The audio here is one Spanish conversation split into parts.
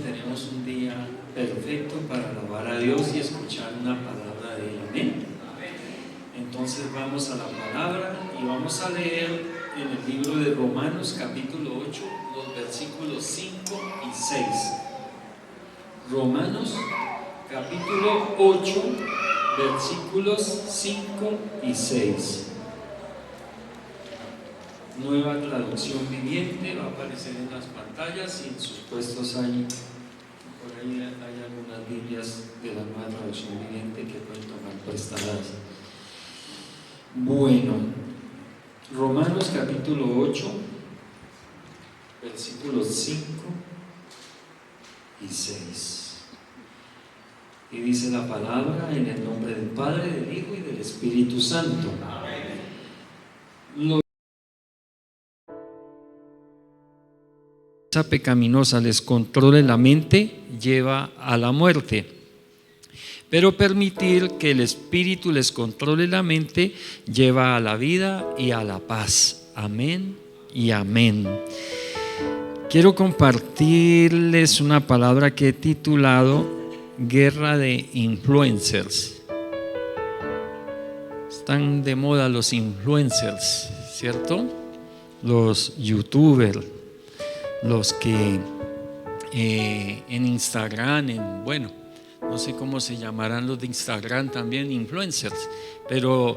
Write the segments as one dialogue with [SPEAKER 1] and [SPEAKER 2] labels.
[SPEAKER 1] tenemos un día perfecto para alabar a Dios y escuchar una palabra de Él. Amén. Entonces vamos a la palabra y vamos a leer en el libro de Romanos capítulo 8 los versículos 5 y 6. Romanos capítulo 8 versículos 5 y 6. Nueva traducción viviente, va a aparecer en las pantallas y en sus puestos ahí. Por ahí hay algunas Biblias de la nueva traducción viviente que pueden tomar prestadas. Bueno, Romanos capítulo 8, versículos 5 y 6. Y dice la palabra en el nombre del Padre, del Hijo y del Espíritu Santo. Esa pecaminosa les controle la mente lleva a la muerte, pero permitir que el Espíritu les controle la mente lleva a la vida y a la paz. Amén y amén. Quiero compartirles una palabra que he titulado Guerra de Influencers. Están de moda los influencers, ¿cierto? Los youtubers, los que en Instagram, bueno, no sé cómo se llamarán los de Instagram también, influencers, pero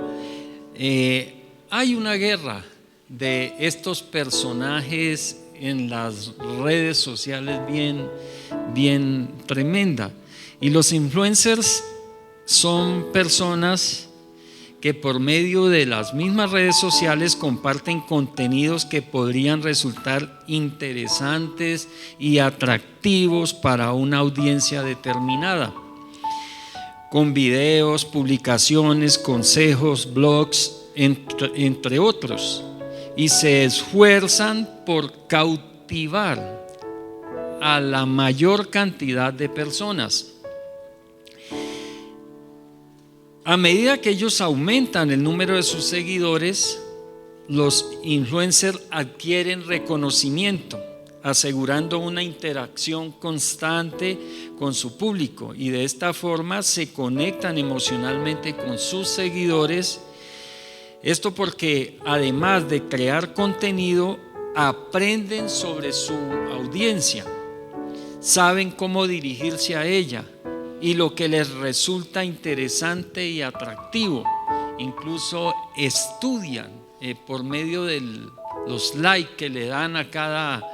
[SPEAKER 1] hay una guerra de estos personajes en las redes sociales bien tremenda. Y los influencers son personas que por medio de las mismas redes sociales comparten contenidos que podrían resultar interesantes y atractivos para una audiencia determinada, con videos, publicaciones, consejos, blogs, entre otros, y se esfuerzan por cautivar a la mayor cantidad de personas. A medida que ellos aumentan el número de sus seguidores, los influencers adquieren reconocimiento, asegurando una interacción constante con su público, y de esta forma se conectan emocionalmente con sus seguidores. Esto porque además de crear contenido, aprenden sobre su audiencia, saben cómo dirigirse a ella y lo que les resulta interesante y atractivo. Incluso estudian por medio de los likes que le dan a cada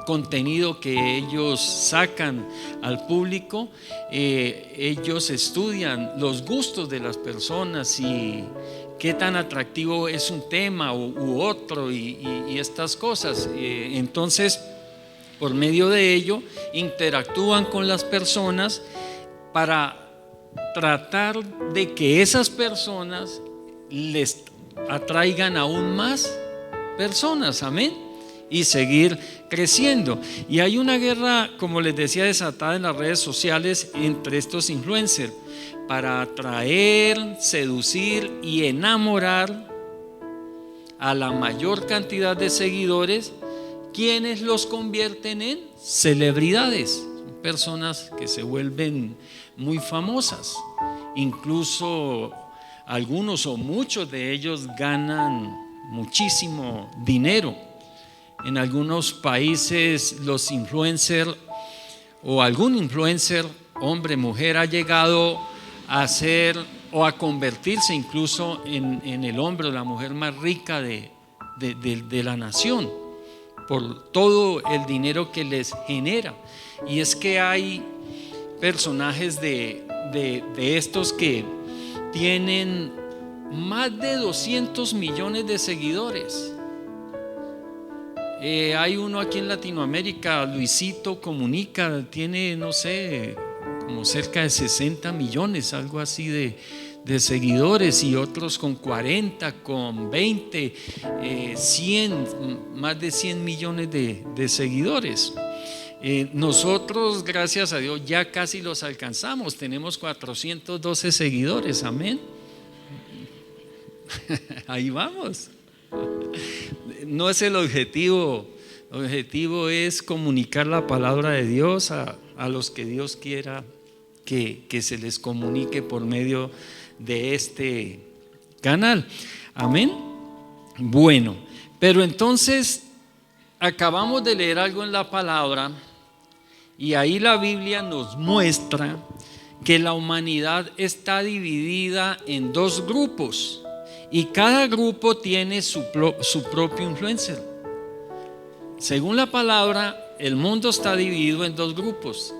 [SPEAKER 1] contenido que ellos sacan al público. Ellos estudian los gustos de las personas y qué tan atractivo es un tema u otro y estas cosas. Entonces, por medio de ello, interactúan con las personas para tratar de que esas personas les atraigan aún más personas, amén, y seguir creciendo. Y hay una guerra, como les decía, desatada en las redes sociales entre estos influencers para atraer, seducir y enamorar a la mayor cantidad de seguidores, quienes los convierten en celebridades, personas que se vuelven muy famosas. Incluso algunos o muchos de ellos ganan muchísimo dinero. En algunos países los influencers o algún influencer, hombre, mujer, ha llegado a ser o a convertirse incluso en el hombre o la mujer más rica de la nación, por todo el dinero que les genera. Y es que hay personajes de estos que tienen más de 200 millones de seguidores. Hay uno aquí en Latinoamérica, Luisito Comunica, tiene, no sé, como cerca de 60 millones, algo así de seguidores, y otros con 40, con 20, 100, más de 100 millones de seguidores. Nosotros, gracias a Dios, ya casi los alcanzamos, tenemos 412 seguidores, amén. Ahí vamos. No es el objetivo El objetivo es comunicar la palabra de Dios a los que Dios quiera que se les comunique por medio de este canal. Amén. Bueno, pero entonces acabamos de leer algo en la palabra y ahí la Biblia nos muestra que la humanidad está dividida en dos grupos y cada grupo tiene su propio influencer. Según la palabra, el mundo está dividido en dos grupos.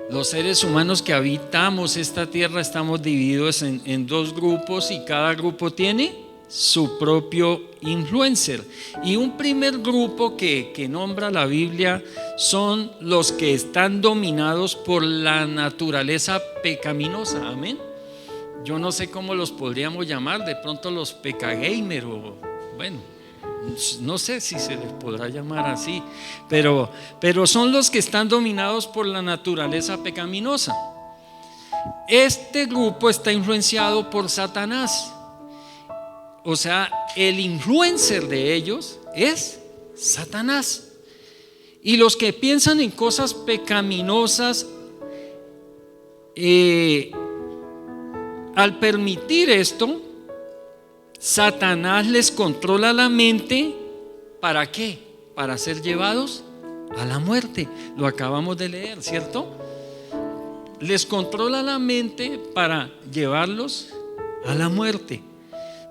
[SPEAKER 1] Los seres humanos que habitamos esta tierra estamos divididos en dos grupos y cada grupo tiene su propio influencer. Y un primer grupo que nombra la Biblia son los que están dominados por la naturaleza pecaminosa. Amén. Yo no sé cómo los podríamos llamar, de pronto los pecagamer o bueno, no sé si se les podrá llamar así, pero son los que están dominados por la naturaleza pecaminosa. Este grupo está influenciado por Satanás. O sea, el influencer de ellos es Satanás. Y los que piensan en cosas pecaminosas, al permitir esto, Satanás les controla la mente. ¿Para qué? Para ser llevados a la muerte. Lo acabamos de leer, ¿cierto? Les controla la mente para llevarlos a la muerte.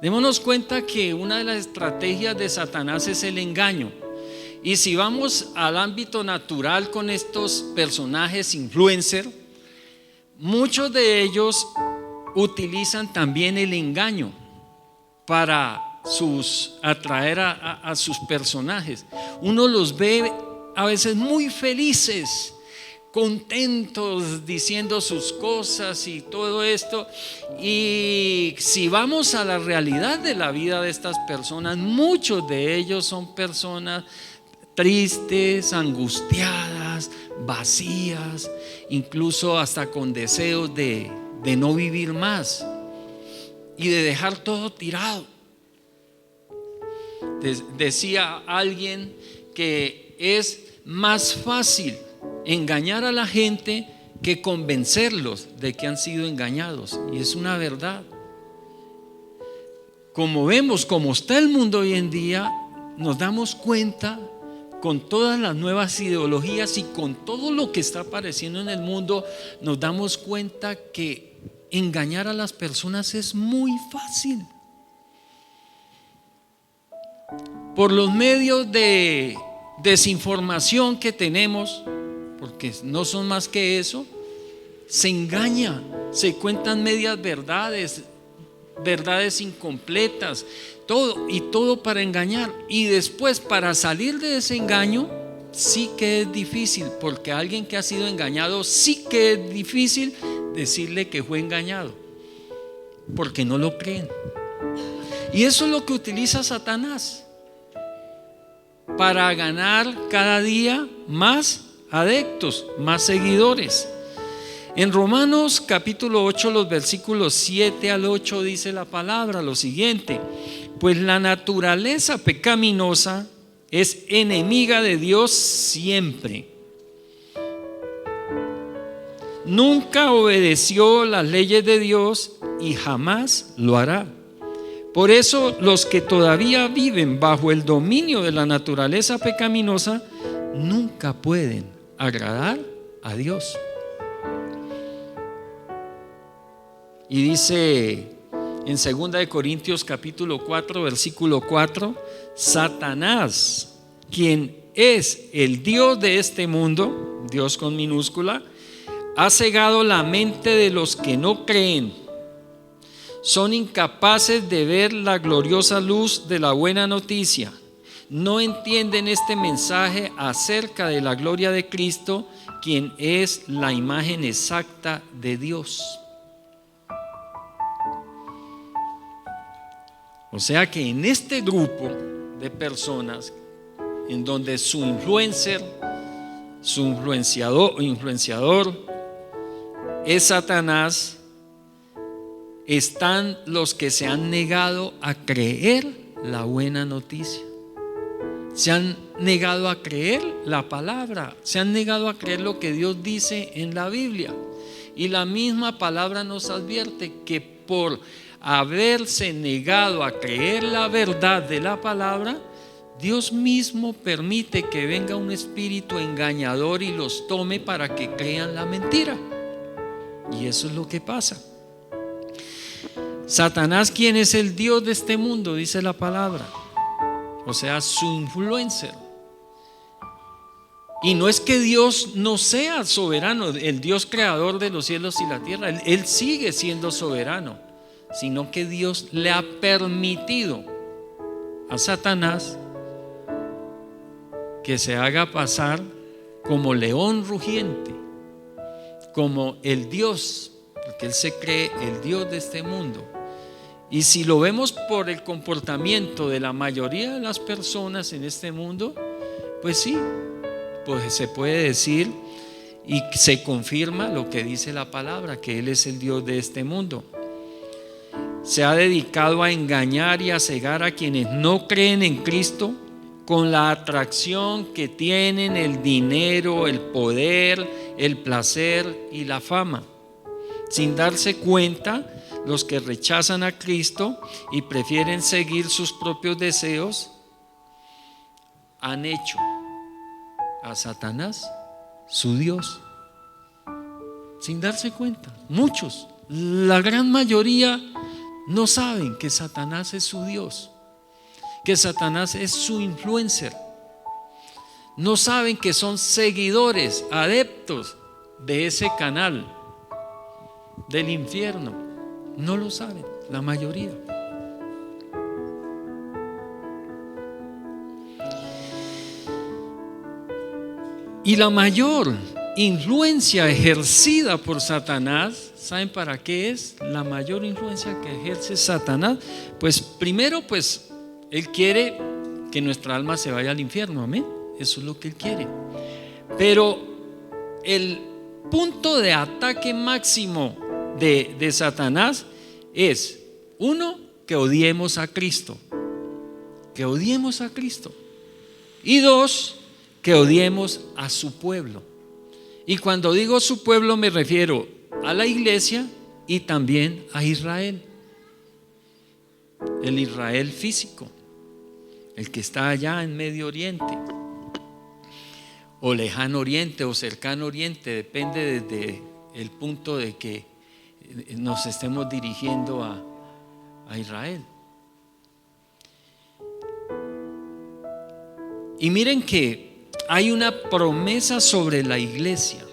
[SPEAKER 1] Démonos cuenta que una de las estrategias de Satanás es el engaño. Y si vamos al ámbito natural con estos personajes influencer, muchos de ellos utilizan también el engaño para atraer a sus personajes. Uno los ve a veces muy felices, contentos, diciendo sus cosas y todo esto. Y si vamos a la realidad de la vida de estas personas, muchos de ellos son personas tristes, angustiadas, vacías, incluso hasta con deseos de no vivir más y de dejar todo tirado. Decía alguien que es más fácil engañar a la gente que convencerlos de que han sido engañados, y es una verdad. Como vemos cómo está el mundo hoy en día, nos damos cuenta con todas las nuevas ideologías y con todo lo que está apareciendo en el mundo, nos damos cuenta que engañar a las personas es muy fácil. Por los medios de desinformación que tenemos, porque no son más que eso, se engaña, se cuentan medias verdades, verdades incompletas, todo para engañar. Y después, para salir de ese engaño, sí que es difícil, porque a alguien que ha sido engañado sí que es difícil decirle que fue engañado, porque no lo creen. Y eso es lo que utiliza Satanás para ganar cada día más adeptos, más seguidores. En Romanos capítulo 8, los versículos 7 al 8 dice la palabra lo siguiente: pues la naturaleza pecaminosa es enemiga de Dios siempre. Nunca obedeció las leyes de Dios y jamás lo hará. Por eso los que todavía viven bajo el dominio de la naturaleza pecaminosa nunca pueden agradar a Dios. Y dice en 2 Corintios capítulo 4 versículo 4: Satanás, quien es el Dios de este mundo, Dios con minúscula, ha cegado la mente de los que no creen. Son incapaces de ver la gloriosa luz de la buena noticia. No entienden este mensaje acerca de la gloria de Cristo, quien es la imagen exacta de Dios. O sea que en este grupo de personas, en donde su influencer, su influenciador es Satanás, están los que se han negado a creer la buena noticia. se han negado a creer la palabra, se han negado a creer lo que Dios dice en la Biblia. Y la misma palabra nos advierte que por haberse negado a creer la verdad de la palabra, Dios mismo permite que venga un espíritu engañador y los tome para que crean la mentira. Y eso es lo que pasa. Satanás, ¿quién es el Dios de este mundo? Dice la palabra. O sea, su influencer. Y no es que Dios no sea soberano, el Dios creador de los cielos y la tierra, Él sigue siendo soberano, sino que Dios le ha permitido a Satanás que se haga pasar como león rugiente, como el Dios, porque Él se cree el Dios de este mundo. Y si lo vemos por el comportamiento de la mayoría de las personas en este mundo, pues sí, pues se puede decir y se confirma lo que dice la palabra, que Él es el Dios de este mundo. Se ha dedicado a engañar y a cegar a quienes no creen en Cristo con la atracción que tienen el dinero, el poder, el placer y la fama. Sin darse cuenta, los que rechazan a Cristo y prefieren seguir sus propios deseos han hecho a Satanás su Dios, sin darse cuenta. Muchos, la gran mayoría, no saben que Satanás es su Dios, que Satanás es su influencer. No saben que son seguidores, adeptos de ese canal del infierno. No lo saben, la mayoría. Y la mayor influencia ejercida por Satanás, ¿saben para qué es la mayor influencia que ejerce Satanás? Pues primero, pues él quiere que nuestra alma se vaya al infierno, amén. Eso es lo que él quiere. Pero el punto de ataque máximo de Satanás es, uno, que odiemos a Cristo, que odiemos a Cristo. Y dos, que odiemos a su pueblo. Y cuando digo su pueblo me refiero a la iglesia y también a Israel. El Israel físico, el que está allá en Medio Oriente, o Lejano Oriente o Cercano Oriente, depende desde el punto de que nos estemos dirigiendo a Israel. Y miren que hay una promesa sobre la iglesia,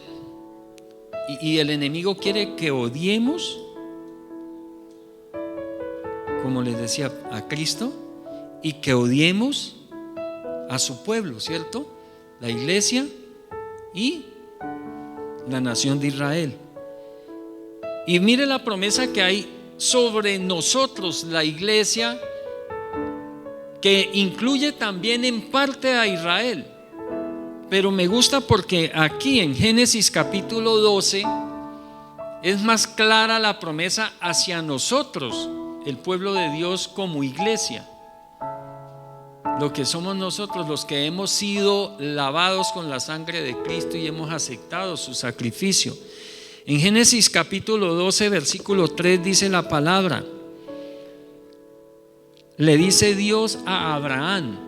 [SPEAKER 1] y el enemigo quiere que odiemos, como les decía, a Cristo, y que odiemos a su pueblo, ¿cierto? La iglesia y la nación de Israel. Y mire la promesa que hay sobre nosotros, la iglesia, que incluye también en parte a Israel. Pero me gusta porque aquí en Génesis capítulo 12 es más clara la promesa hacia nosotros, el pueblo de Dios como iglesia. Lo que somos nosotros, los que hemos sido lavados con la sangre de Cristo y hemos aceptado su sacrificio. En Génesis capítulo 12 versículo 3 dice la palabra, le dice Dios a Abraham.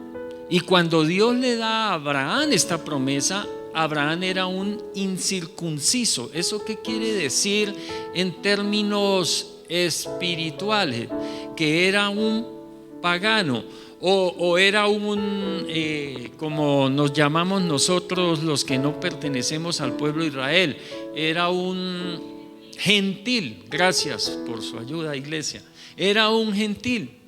[SPEAKER 1] Y cuando Dios le da a Abraham esta promesa, Abraham era un incircunciso. ¿Eso qué quiere decir en términos espirituales? Que era un pagano o era un, como nos llamamos nosotros los que no pertenecemos al pueblo de Israel, era un gentil. Gracias por su ayuda, iglesia. Era un gentil.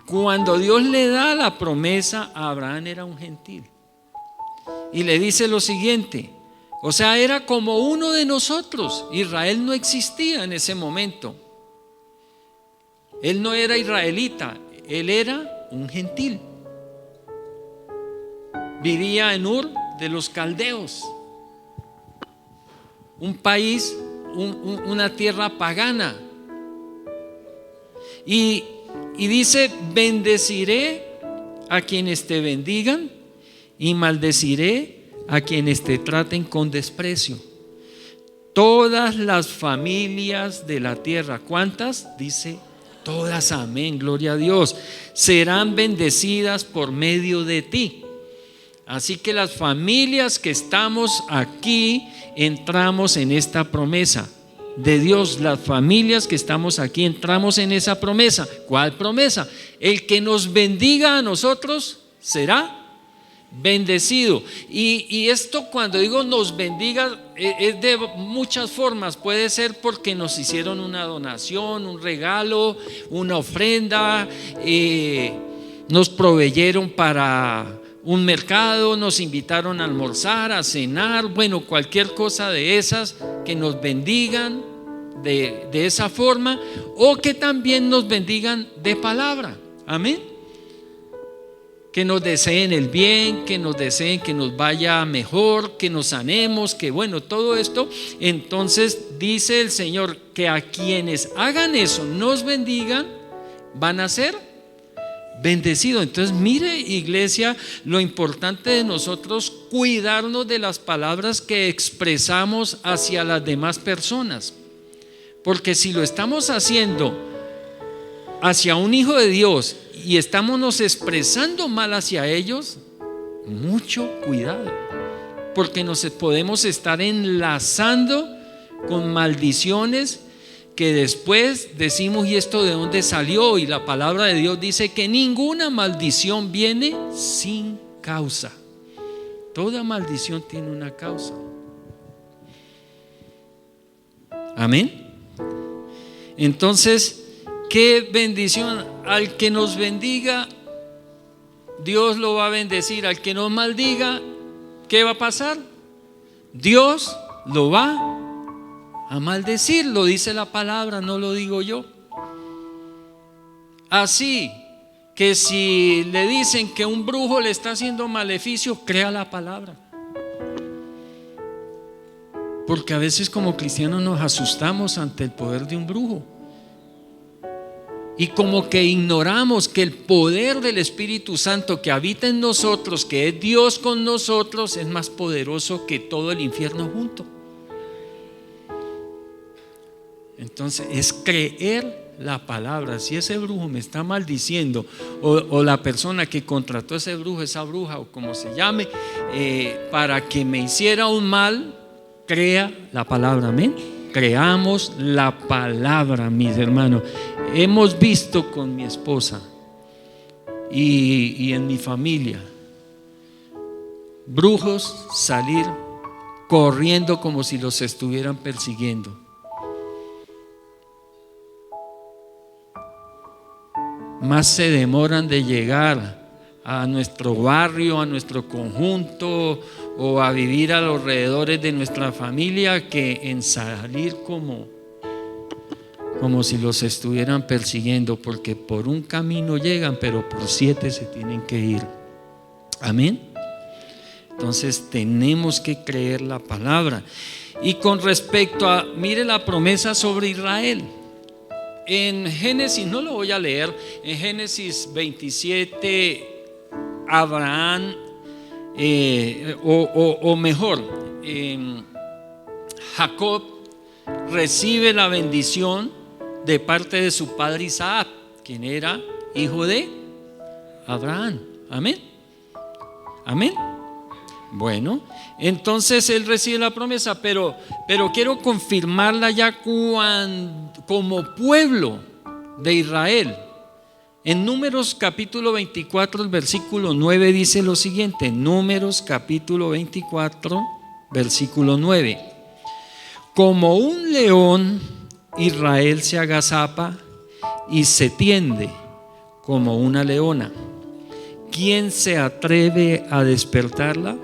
[SPEAKER 1] Cuando Dios le da la promesa a Abraham, era un gentil. Y le dice lo siguiente, o sea, era como uno de nosotros. Israel no existía en ese momento. Él no era israelita, él era un gentil. Vivía en Ur de los caldeos, un país, una tierra pagana. Y dice, bendeciré a quienes te bendigan y maldeciré a quienes te traten con desprecio. Todas las familias de la tierra, ¿cuántas? Dice todas, amén, gloria a Dios, serán bendecidas por medio de ti. Así que las familias que estamos aquí entramos en esta promesa de Dios. Las familias que estamos aquí entramos en esa promesa. ¿Cuál promesa? El que nos bendiga a nosotros será bendecido. Y esto, cuando digo nos bendiga, es de muchas formas. Puede ser porque nos hicieron una donación, un regalo, una ofrenda, nos proveyeron para un mercado, nos invitaron a almorzar, a cenar, bueno, cualquier cosa de esas, que nos bendigan de esa forma, o que también nos bendigan de palabra, amén. Que nos deseen el bien, que nos deseen que nos vaya mejor, que nos sanemos, que bueno, todo esto. Entonces dice el Señor que a quienes hagan eso, nos bendigan, van a ser bendecidos. Entonces mire, iglesia, lo importante de nosotros cuidarnos de las palabras que expresamos hacia las demás personas, porque si lo estamos haciendo hacia un hijo de Dios y estamos expresando mal hacia ellos, mucho cuidado, porque nos podemos estar enlazando con maldiciones que después decimos, ¿y esto de dónde salió? Y la palabra de Dios dice que ninguna maldición viene sin causa. Toda maldición tiene una causa. Amén. Entonces, qué bendición. Al que nos bendiga, Dios lo va a bendecir. Al que nos maldiga, ¿qué va a pasar? Dios lo va a maldecir. Lo dice la palabra, no lo digo yo. Así que si le dicen que un brujo le está haciendo maleficio, crea la palabra. Porque a veces como cristianos nos asustamos ante el poder de un brujo. Y como que ignoramos que el poder del Espíritu Santo que habita en nosotros, que es Dios con nosotros, es más poderoso que todo el infierno junto. Entonces es creer la palabra. Si ese brujo me está maldiciendo, o la persona que contrató a ese brujo, esa bruja o como se llame, para que me hiciera un mal, crea la palabra, amén. Creamos la palabra, mis hermanos. Hemos visto con mi esposa y en mi familia brujos salir corriendo como si los estuvieran persiguiendo. Más se demoran de llegar a nuestro barrio, a nuestro conjunto o a vivir a los alrededores de nuestra familia que en salir como si los estuvieran persiguiendo, porque por un camino llegan, pero por 7 se tienen que ir. Amén. Entonces tenemos que creer la palabra. Y con respecto a, mire la promesa sobre Israel. En Génesis, no lo voy a leer, en Génesis 27, Abraham, o mejor, Jacob recibe la bendición de parte de su padre Isaac, quien era hijo de Abraham. Amén. Amén. Bueno, entonces él recibe la promesa, pero quiero confirmarla ya como pueblo de Israel. En Números capítulo 24, el versículo 9 dice lo siguiente. Números capítulo 24, versículo 9. Como un león, Israel se agazapa y se tiende como una leona. ¿Quién se atreve a despertarla?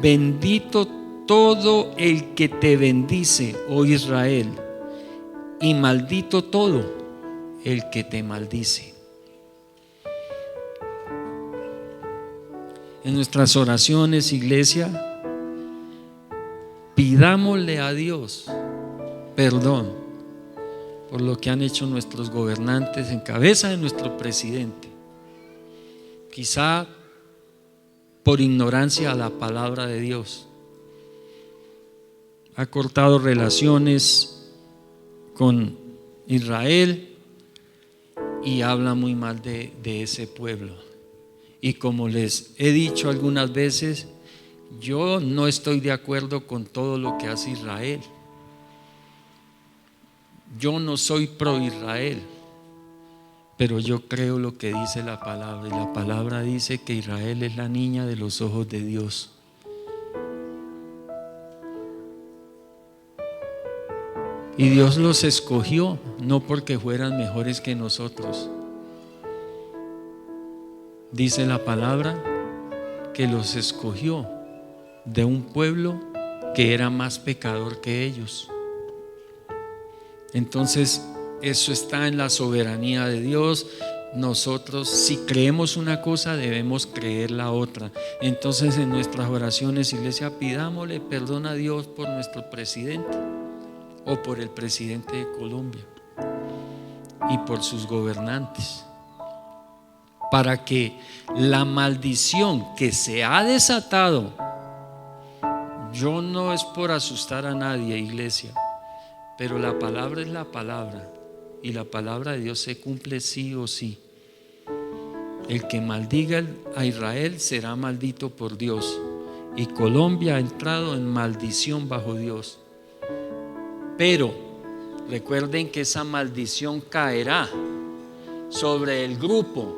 [SPEAKER 1] Bendito todo el que te bendice, oh Israel, y maldito todo el que te maldice. En nuestras oraciones, iglesia, pidámosle a Dios perdón por lo que han hecho nuestros gobernantes en cabeza de nuestro presidente. quizá por ignorancia a la palabra de Dios. Ha cortado relaciones con Israel y habla muy mal de ese pueblo. Y como les he dicho algunas veces, yo no estoy de acuerdo con todo lo que hace Israel. Yo no soy pro Israel, pero yo creo lo que dice la palabra, y la palabra dice que Israel es la niña de los ojos de Dios. Y Dios los escogió no porque fueran mejores que nosotros. Dice la palabra que los escogió de un pueblo que era más pecador que ellos. Entonces, eso está en la soberanía de Dios. Nosotros, si creemos una cosa, debemos creer la otra. Entonces, en nuestras oraciones, iglesia, pidámosle perdón a Dios por nuestro presidente o por el presidente de Colombia y por sus gobernantes, para que la maldición que se ha desatado, yo no es por asustar a nadie, iglesia, pero la palabra es la palabra, y la palabra de Dios se cumple sí o sí. El que maldiga a Israel será maldito por Dios, y Colombia ha entrado en maldición bajo Dios. Pero recuerden que esa maldición caerá sobre el grupo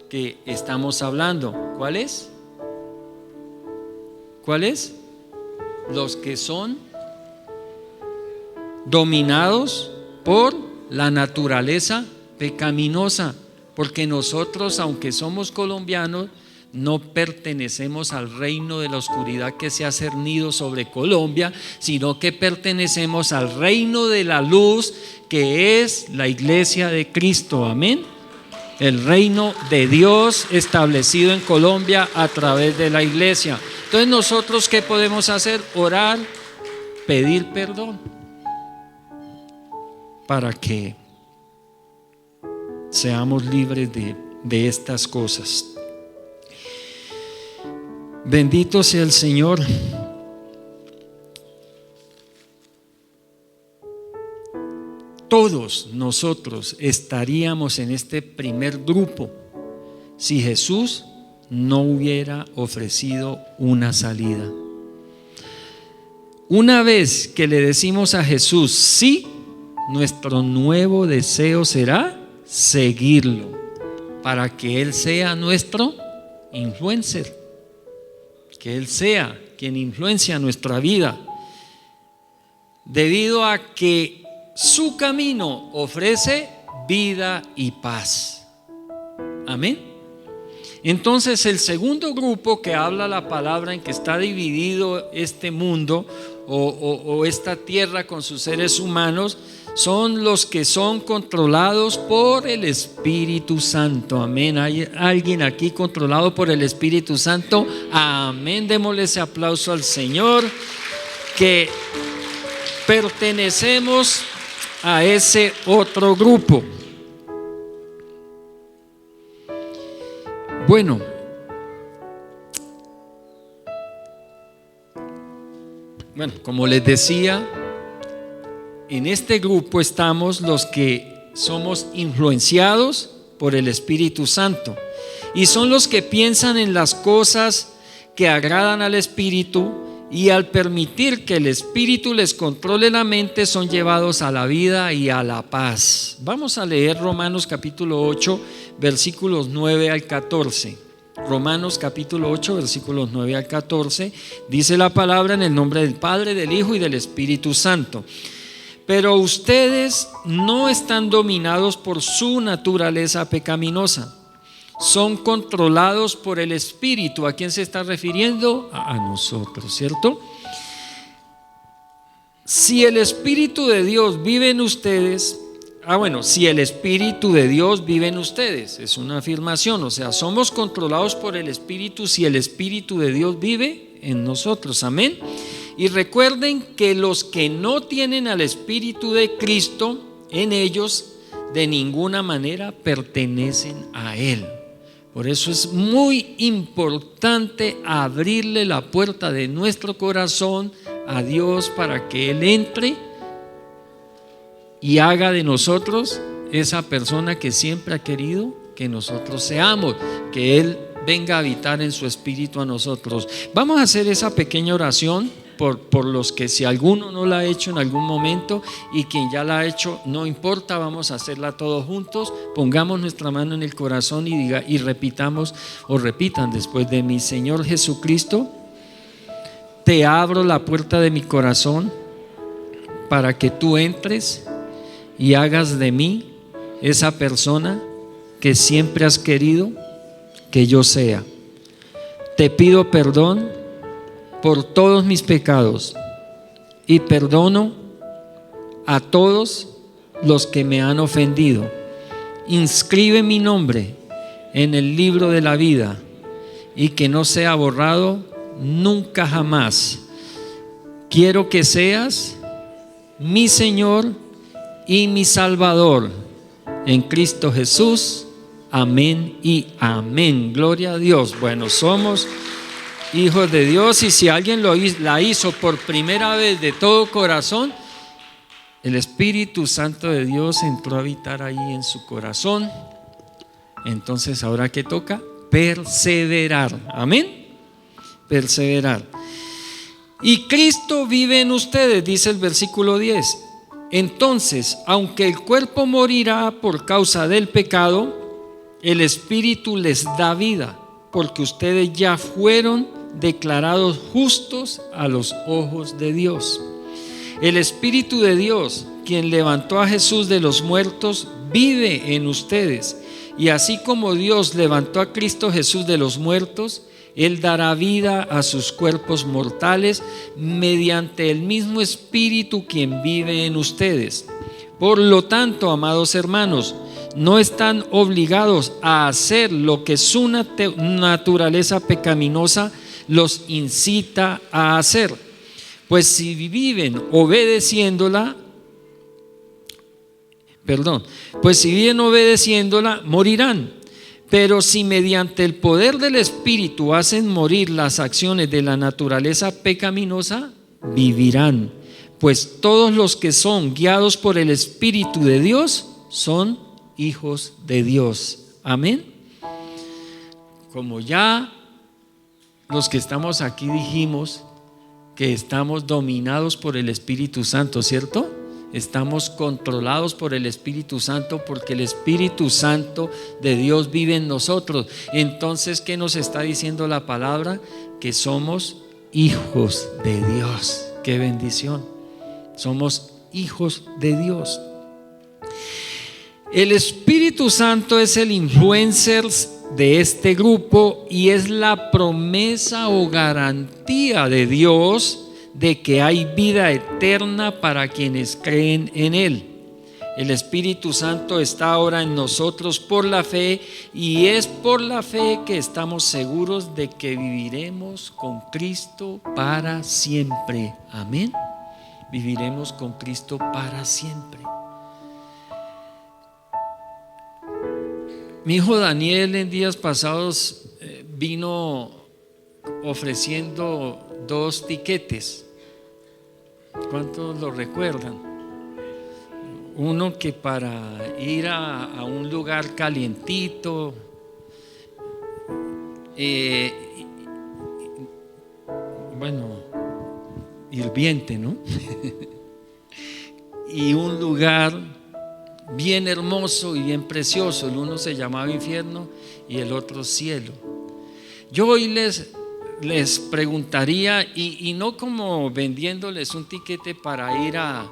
[SPEAKER 1] que estamos hablando. ¿Cuál es? ¿Cuál es? Los que son dominados por la naturaleza pecaminosa, porque nosotros, aunque somos colombianos, no pertenecemos al reino de la oscuridad que se ha cernido sobre Colombia, sino que pertenecemos al reino de la luz, que es la iglesia de Cristo. Amén. El reino de Dios establecido en Colombia a través de la iglesia. Entonces, nosotros, ¿qué podemos hacer? Orar, pedir perdón, para que seamos libres de estas cosas. Bendito sea el Señor. Todos nosotros estaríamos en este primer grupo si Jesús no hubiera ofrecido una salida. Una vez que le decimos a Jesús sí, nuestro nuevo deseo será seguirlo, para que Él sea nuestro influencer, que Él sea quien influencia nuestra vida, debido a que su camino ofrece vida y paz. Amén. Entonces, el segundo grupo que habla la palabra, en que está dividido este mundo o esta tierra con sus seres humanos, son los que son controlados por el Espíritu Santo. Amén. ¿Hay alguien aquí controlado por el Espíritu Santo? Amén. Démosle ese aplauso al Señor, que pertenecemos a ese otro grupo. Bueno, como les decía, en este grupo estamos los que somos influenciados por el Espíritu Santo, y son los que piensan en las cosas que agradan al Espíritu, y al permitir que el Espíritu les controle la mente, son llevados a la vida y a la paz. Vamos a leer Romanos capítulo 8, versículos 9 al 14. Romanos capítulo 8, versículos 9 al 14. Dice la palabra: en el nombre del Padre, del Hijo y del Espíritu Santo. Pero ustedes no están dominados por su naturaleza pecaminosa, son controlados por el Espíritu. ¿A quién se está refiriendo? A nosotros, ¿cierto? Si el Espíritu de Dios vive en ustedes, si el Espíritu de Dios vive en ustedes, es una afirmación, o sea, somos controlados por el Espíritu si el Espíritu de Dios vive en nosotros. Amén. Y recuerden que los que no tienen al Espíritu de Cristo en ellos, de ninguna manera pertenecen a Él. Por eso es muy importante abrirle la puerta de nuestro corazón a Dios para que Él entre y haga de nosotros esa persona que siempre ha querido que nosotros seamos, que Él venga a habitar en su espíritu a nosotros. Vamos a hacer esa pequeña oración por los que, si alguno no la ha hecho en algún momento, y quien ya la ha hecho, no importa, vamos a hacerla todos juntos. Pongamos nuestra mano en el corazón y repitamos o repitan después de mí: Señor Jesucristo, te abro la puerta de mi corazón para que tú entres y hagas de mí esa persona que siempre has querido que yo sea. Te pido perdón por todos mis pecados y perdono a todos los que me han ofendido. Inscribe mi nombre en el libro de la vida y que no sea borrado nunca jamás. Quiero que seas mi Señor y mi Salvador, en Cristo Jesús. Amén y amén. Gloria a Dios. Bueno, somos hijos de Dios, y si alguien la hizo por primera vez de todo corazón, el Espíritu Santo de Dios entró a habitar ahí en su corazón. Entonces, ¿ahora qué toca? Perseverar. Amén. Perseverar. Y Cristo vive en ustedes, dice el versículo 10. Entonces, aunque el cuerpo morirá por causa del pecado, el Espíritu les da vida, porque ustedes ya fueron declarados justos a los ojos de Dios. El Espíritu de Dios, quien levantó a Jesús de los muertos, vive en ustedes. Y así como Dios levantó a Cristo Jesús de los muertos, Él dará vida a sus cuerpos mortales mediante el mismo Espíritu quien vive en ustedes. Por lo tanto, amados hermanos, no están obligados a hacer lo que su naturaleza pecaminosa los incita a hacer. Pues si viven obedeciéndola, morirán. Pero si mediante el poder del Espíritu hacen morir las acciones de la naturaleza pecaminosa, vivirán. Pues todos los que son guiados por el Espíritu de Dios son hijos de Dios. Amén. Como ya los que estamos aquí dijimos que estamos dominados por el Espíritu Santo, ¿cierto? Estamos controlados por el Espíritu Santo, porque el Espíritu Santo de Dios vive en nosotros. Entonces, ¿qué nos está diciendo la palabra? Que somos hijos de Dios. ¡Qué bendición! Somos hijos de Dios. El Espíritu Santo es el influencer de este grupo y es la promesa o garantía de Dios de que hay vida eterna para quienes creen en Él. El Espíritu Santo está ahora en nosotros por la fe, y es por la fe que estamos seguros de que viviremos con Cristo para siempre. Amén. Viviremos con Cristo para siempre. Mi hijo Daniel en días pasados vino ofreciendo 2 tiquetes. ¿Cuántos lo recuerdan? Uno que para ir a un lugar calientito, hirviente, ¿no? Y un lugar bien hermoso y bien precioso. El uno se llamaba infierno y el otro cielo. Yo hoy les preguntaría, y no como vendiéndoles un tiquete para ir a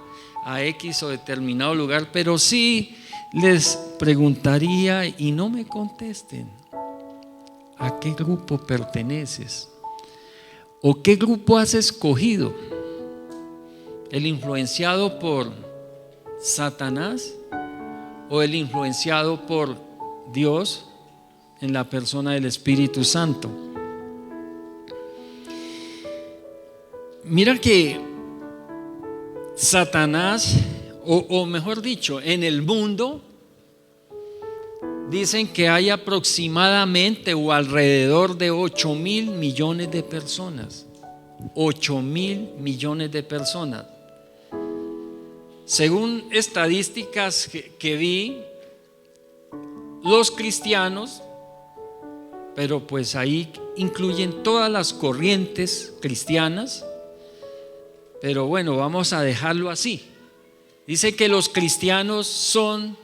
[SPEAKER 1] X o determinado lugar, pero sí les preguntaría, y no me contesten, ¿a qué grupo perteneces? ¿O qué grupo has escogido? ¿El influenciado por Satanás o el influenciado por Dios en la persona del Espíritu Santo? Mira que Satanás, o mejor dicho, en el mundo dicen que hay aproximadamente o alrededor de 8.000 millones de personas. 8.000 millones de personas. Según estadísticas que vi, los cristianos, pero pues ahí incluyen todas las corrientes cristianas, pero bueno, vamos a dejarlo así. Dice que los cristianos son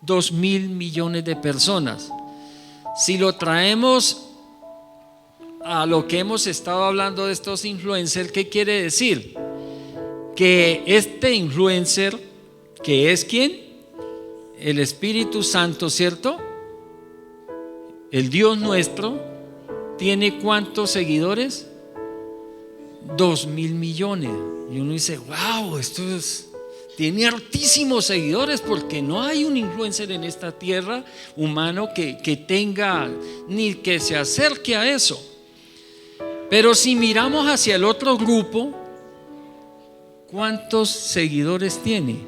[SPEAKER 1] 2.000 millones de personas. Si lo traemos a lo que hemos estado hablando de estos influencers, ¿qué quiere decir? Que este influencer, que es ¿quién? El Espíritu Santo, ¿cierto? El Dios nuestro, ¿tiene cuántos seguidores? 2.000 millones. Y uno dice, wow, tiene hartísimos seguidores, porque no hay un influencer en esta tierra humano que tenga ni que se acerque a eso. Pero si miramos hacia el otro grupo, ¿cuántos seguidores tiene?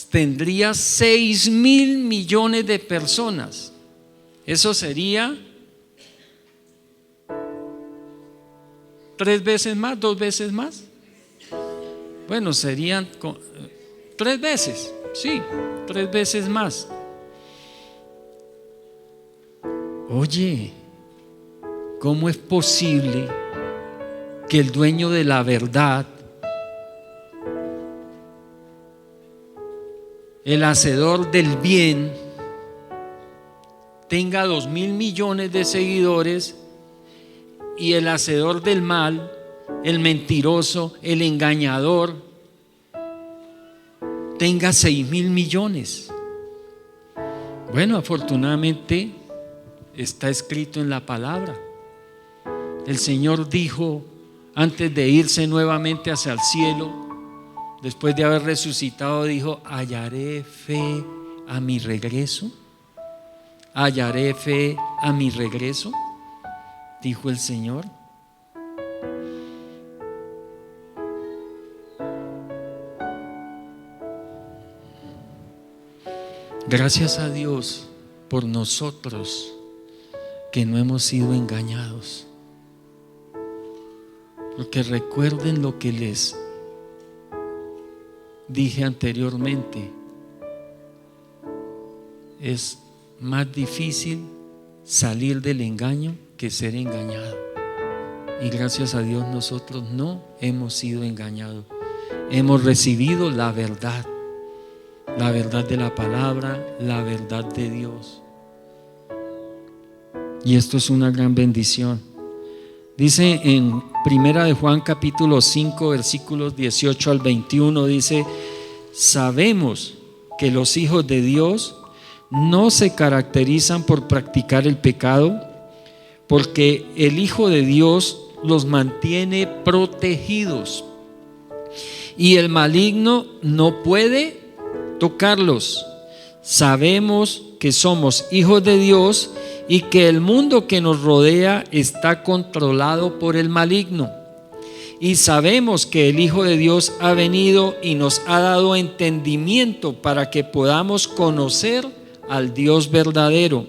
[SPEAKER 1] Tendría 6.000 millones de personas. Eso sería 3 veces más, 2 veces más. Bueno, serían 3 veces, sí, 3 veces más. Oye, ¿cómo es posible que el dueño de la verdad, el hacedor del bien, tenga 2.000 millones de seguidores y el hacedor del mal, el mentiroso, el engañador, tenga 6.000 millones? Bueno, afortunadamente está escrito en la palabra. El Señor dijo antes de irse nuevamente hacia el cielo, después de haber resucitado, dijo: hallaré fe a mi regreso. Hallaré fe a mi regreso, dijo el Señor. Gracias a Dios por nosotros que no hemos sido engañados. Porque recuerden lo que les dije anteriormente: es más difícil salir del engaño que ser engañado. Y gracias a Dios nosotros no hemos sido engañados. Hemos recibido la verdad de la palabra, la verdad de Dios. Y esto es una gran bendición. Dice en Primera de Juan capítulo 5 versículos 18 al 21, dice: sabemos que los hijos de Dios no se caracterizan por practicar el pecado, porque el Hijo de Dios los mantiene protegidos y el maligno no puede tocarlos. Sabemos que somos hijos de Dios y que el mundo que nos rodea está controlado por el maligno. Y sabemos que el Hijo de Dios ha venido y nos ha dado entendimiento para que podamos conocer al Dios verdadero.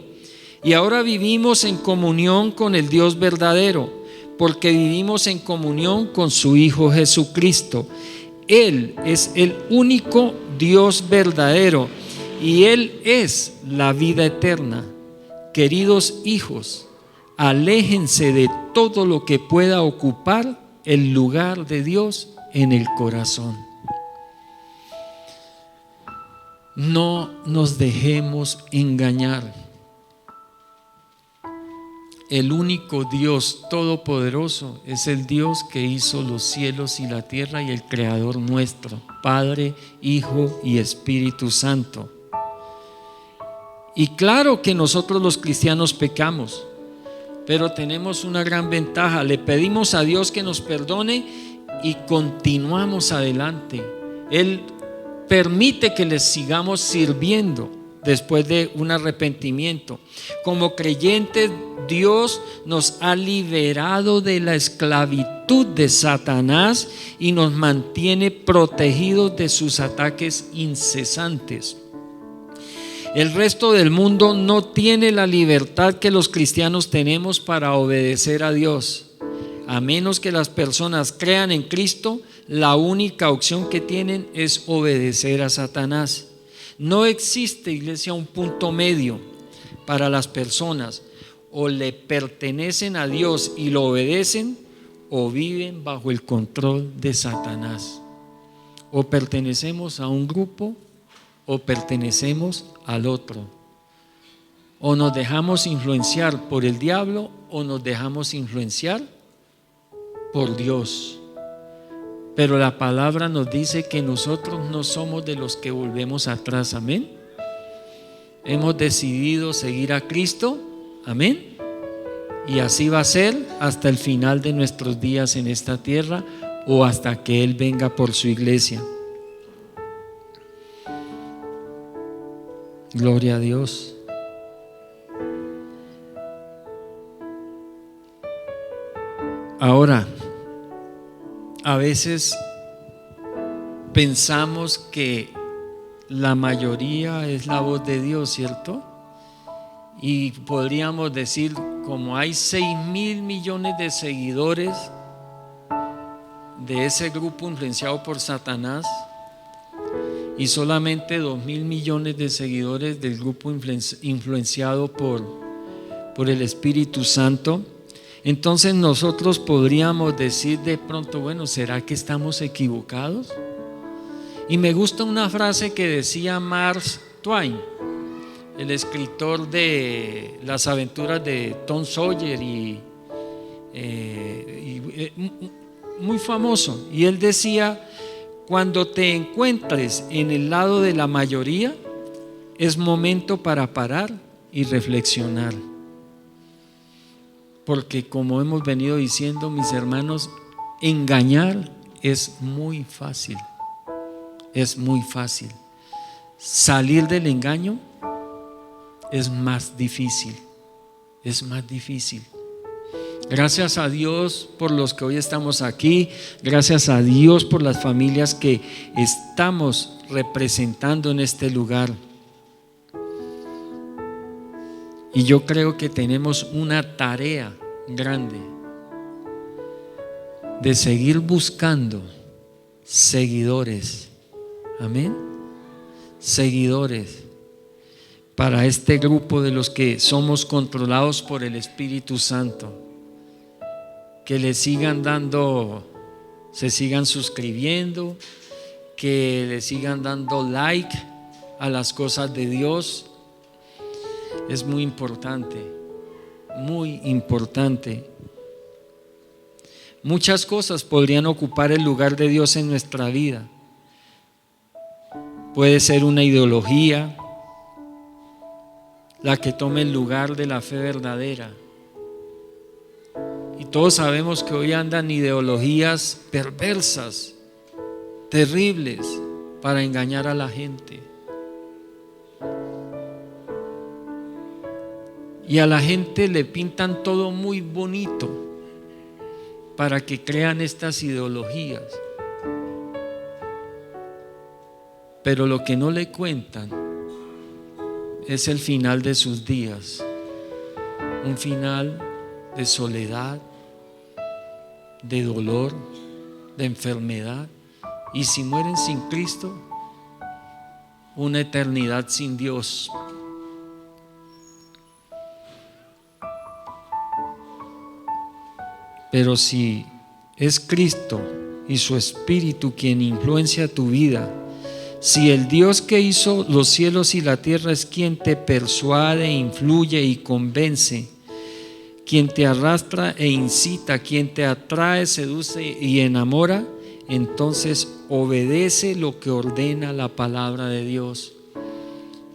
[SPEAKER 1] Y ahora vivimos en comunión con el Dios verdadero, porque vivimos en comunión con su Hijo Jesucristo. Él es el único Dios verdadero y Él es la vida eterna. Queridos hijos, aléjense de todo lo que pueda ocupar el lugar de Dios en el corazón. No nos dejemos engañar. El único Dios todopoderoso es el Dios que hizo los cielos y la tierra y el Creador nuestro, Padre, Hijo y Espíritu Santo. Y claro que nosotros los cristianos pecamos, pero tenemos una gran ventaja: le pedimos a Dios que nos perdone y continuamos adelante. Él permite que les sigamos sirviendo después de un arrepentimiento. Como creyentes, Dios nos ha liberado de la esclavitud de Satanás y nos mantiene protegidos de sus ataques incesantes. El resto del mundo no tiene la libertad que los cristianos tenemos para obedecer a Dios. A menos que las personas crean en Cristo, la única opción que tienen es obedecer a Satanás. No existe, iglesia, un punto medio para las personas. O le pertenecen a Dios y lo obedecen, o viven bajo el control de Satanás. O pertenecemos a un grupo o pertenecemos al otro. O nos dejamos influenciar por el diablo o nos dejamos influenciar por Dios. Pero la palabra nos dice que nosotros no somos de los que volvemos atrás. Amén. Hemos decidido seguir a Cristo. Amén. Y así va a ser hasta el final de nuestros días en esta tierra o hasta que Él venga por su iglesia. Gloria a Dios. Ahora, a veces pensamos que la mayoría es la voz de Dios, ¿cierto? Y podríamos decir, como hay 6.000 millones de seguidores de ese grupo influenciado por Satanás y solamente 2.000 millones de seguidores del grupo influenciado por el Espíritu Santo, entonces nosotros podríamos decir de pronto, bueno, ¿será que estamos equivocados? Y me gusta una frase que decía Mark Twain, el escritor de Las aventuras de Tom Sawyer muy famoso, y él decía: cuando te encuentres en el lado de la mayoría, es momento para parar y reflexionar. Porque como hemos venido diciendo, mis hermanos, engañar es muy fácil. Es muy fácil. Salir del engaño es más difícil. Es más difícil. Gracias a Dios por los que hoy estamos aquí. Gracias a Dios por las familias que estamos representando en este lugar. Y yo creo que tenemos una tarea grande de seguir buscando seguidores. Amén. Seguidores para este grupo de los que somos controlados por el Espíritu Santo. Que le sigan dando, se sigan suscribiendo, que le sigan dando like a las cosas de Dios. Es muy importante, muy importante. Muchas cosas podrían ocupar el lugar de Dios en nuestra vida. Puede ser una ideología la que tome el lugar de la fe verdadera. Y todos sabemos que hoy andan ideologías perversas, terribles, para engañar a la gente. Y a la gente le pintan todo muy bonito para que crean estas ideologías. Pero lo que no le cuentan es el final de sus días. Un final de soledad, de dolor, de enfermedad. Y si mueren sin Cristo, una eternidad sin Dios. Pero si es Cristo y su Espíritu quien influencia tu vida, si el Dios que hizo los cielos y la tierra es quien te persuade, influye y convence, quien te arrastra e incita, quien te atrae, seduce y enamora, entonces obedece lo que ordena la palabra de Dios.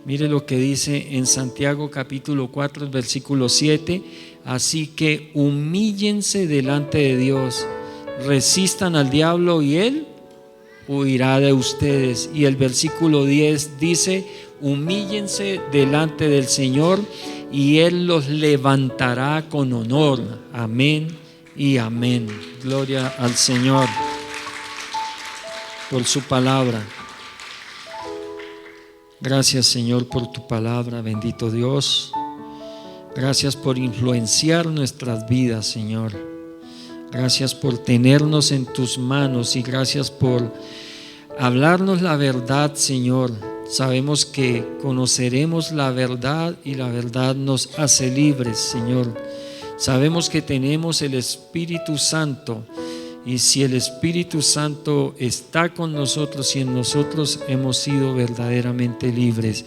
[SPEAKER 1] Mire lo que dice en Santiago capítulo 4, versículo 7. Así que humíllense delante de Dios, resistan al diablo y él huirá de ustedes. Y el versículo 10 dice: humíllense delante del Señor y Él los levantará con honor. Amén y amén. Gloria al Señor por su palabra. Gracias, Señor, por tu palabra, bendito Dios. Gracias por influenciar nuestras vidas, Señor. Gracias por tenernos en tus manos y gracias por hablarnos la verdad, Señor. Sabemos que conoceremos la verdad y la verdad nos hace libres, Señor. Sabemos que tenemos el Espíritu Santo y si el Espíritu Santo está con nosotros y en nosotros hemos sido verdaderamente libres.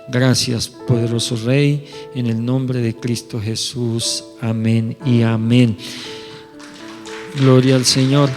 [SPEAKER 1] Gracias, poderoso Rey, en el nombre de Cristo Jesús. Amén y amén. Gloria al Señor.